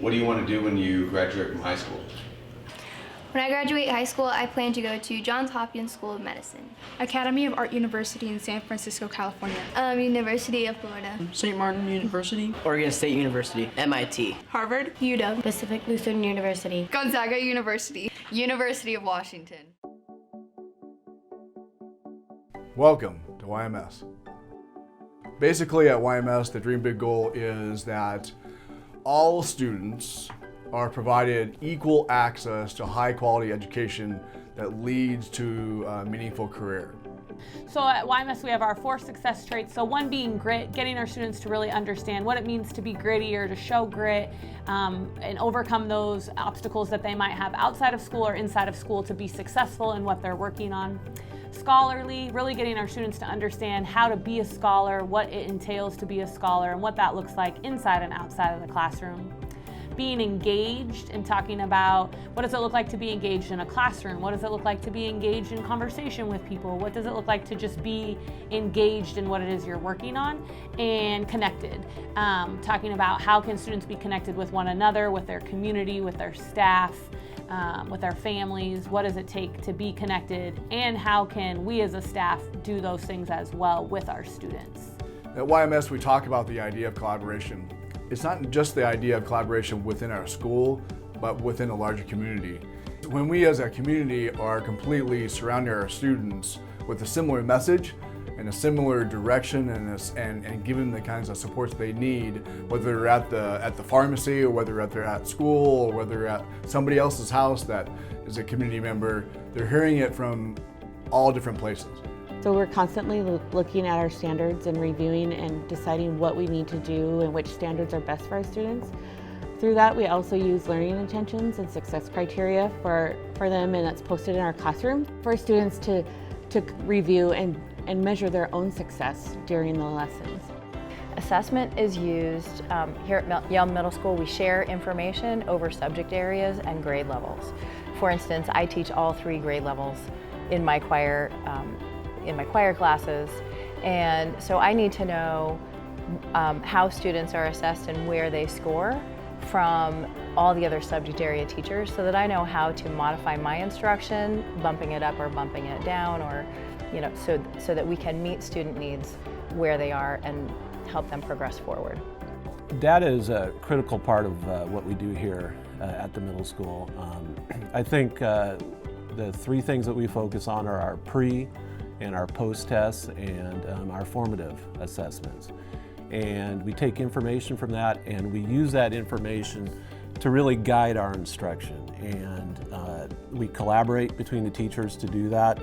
What do you want to do when you graduate from high school? When I graduate high school, I plan to go to Johns Hopkins School of Medicine. Academy of Art University in San Francisco, California. University of Florida. St. Martin University. Oregon State University. MIT. Harvard. UW. Pacific Lutheran University. Gonzaga University. University of Washington. Welcome to YMS. Basically at YMS, the Dream Big goal is that all students are provided equal access to high quality education that leads to a meaningful career. So at YMS we have our 4 success traits. So one being grit, getting our students to really understand what it means to be gritty or to show grit and overcome those obstacles that they might have outside of school or inside of school to be successful in what they're working on. Scholarly, really getting our students to understand how to be a scholar, what it entails to be a scholar, and what that looks like inside and outside of the classroom. Being engaged and talking about what does it look like to be engaged in a classroom? What does it look like to be engaged in conversation with people? What does it look like to just be engaged in what it is you're working on? And connected, talking about how can students be connected with one another, with their community, with their staff, with their families. What does it take to be connected? And how can we as a staff do those things as well with our students? At YMS, we talk about the idea of collaboration. It's not just the idea of collaboration within our school, but within a larger community. When we as a community are completely surrounding our students with a similar message and a similar direction and giving them the kinds of supports they need, whether they're at the pharmacy or whether they're at school or whether they're at somebody else's house that is a community member, they're hearing it from all different places. So we're constantly looking at our standards and reviewing and deciding what we need to do and which standards are best for our students. Through that, we also use learning intentions and success criteria for them, and that's posted in our classroom for our students to review and measure their own success during the lessons. Assessment is used here at Yale Middle School. We share information over subject areas and grade levels. For instance, I teach all 3 grade levels in my choir classes, and so I need to know how students are assessed and where they score from all the other subject area teachers, so that I know how to modify my instruction, bumping it up or bumping it down, or so that we can meet student needs where they are and help them progress forward. Data is a critical part of what we do here at the middle school. I think the 3 things that we focus on are our pre and our post tests and our formative assessments. And we take information from that and we use that information to really guide our instruction. And we collaborate between the teachers to do that.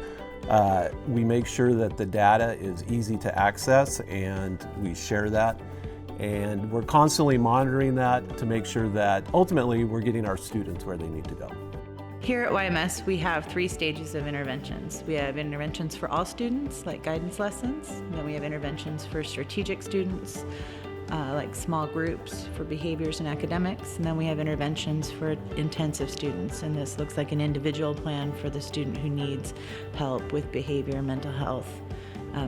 We make sure that the data is easy to access and we share that. And we're constantly monitoring that to make sure that ultimately we're getting our students where they need to go. Here at YMS, we have 3 stages of interventions. We have interventions for all students, like guidance lessons. And then we have interventions for strategic students, like small groups for behaviors and academics. And then we have interventions for intensive students. And this looks like an individual plan for the student who needs help with behavior, mental health,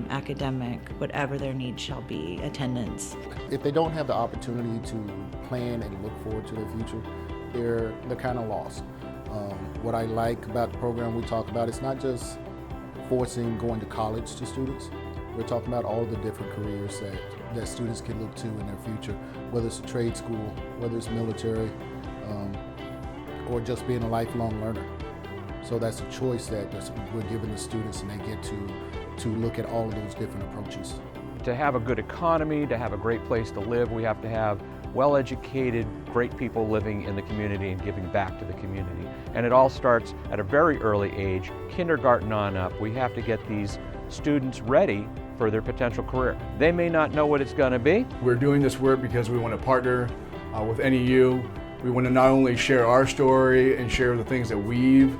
academic, whatever their needs shall be, attendance. If they don't have the opportunity to plan and look forward to their future, they're kind of lost. What I like about the program we talk about, it's not just forcing going to college to students. We're talking about all the different careers that students can look to in their future, whether it's a trade school, whether it's military, or just being a lifelong learner. So that's a choice that we're giving the students, and they get to look at all of those different approaches. To have a good economy, to have a great place to live, we have to have well-educated, great people living in the community and giving back to the community. And it all starts at a very early age, kindergarten on up. We have to get these students ready for their potential career. They may not know what it's going to be. We're doing this work because we want to partner with NEU. We want to not only share our story and share the things that we've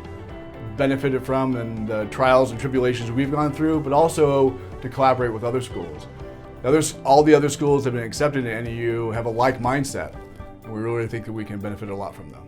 benefited from and the trials and tribulations we've gone through, but also to collaborate with other schools. All the other schools that have been accepted in NEU have a like mindset, and we really think that we can benefit a lot from them.